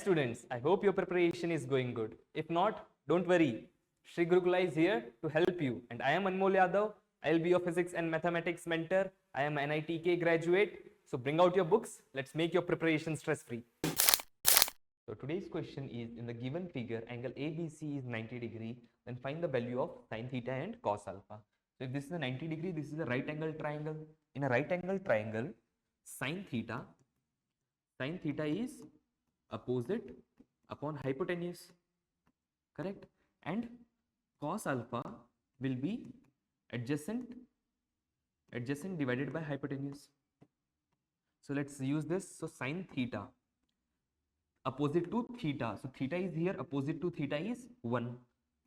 students, I hope your preparation is going good. If not, don't worry. Sri Gurukula is here to help you. And I am Anmol Yadav. I will be your physics and mathematics mentor. I am an NEET graduate. So bring out your books. Let's make your preparation stress-free. So today's question is, in the given figure, angle ABC is 90 degree. Then find the value of sin theta and cos alpha. So if this is a 90 degree, this is a right angle triangle. In a right angle triangle, sin theta is opposite upon hypotenuse, correct? And cos alpha will be adjacent divided by hypotenuse. So let's use this. So sin theta opposite to theta. So theta is here, opposite to theta is 1.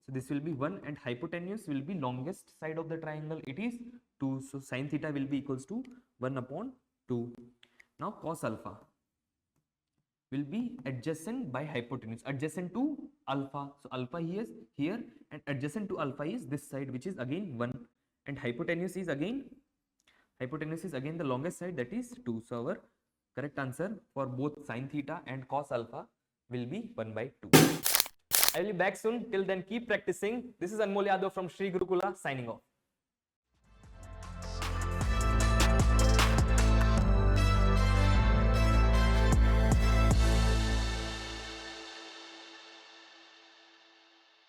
So this will be 1 and hypotenuse will be longest side of the triangle. It is 2. So sin theta will be equals to 1 upon 2. Now cos alpha will be adjacent by hypotenuse, adjacent to alpha. So alpha is here and adjacent to alpha is this side, which is again 1, and hypotenuse is again the longest side, that is 2. So our correct answer for both sin theta and cos alpha will be 1 by 2. I will be back soon. Till then, keep practicing. This is Anmol Yadav from Sri Gurukula signing off.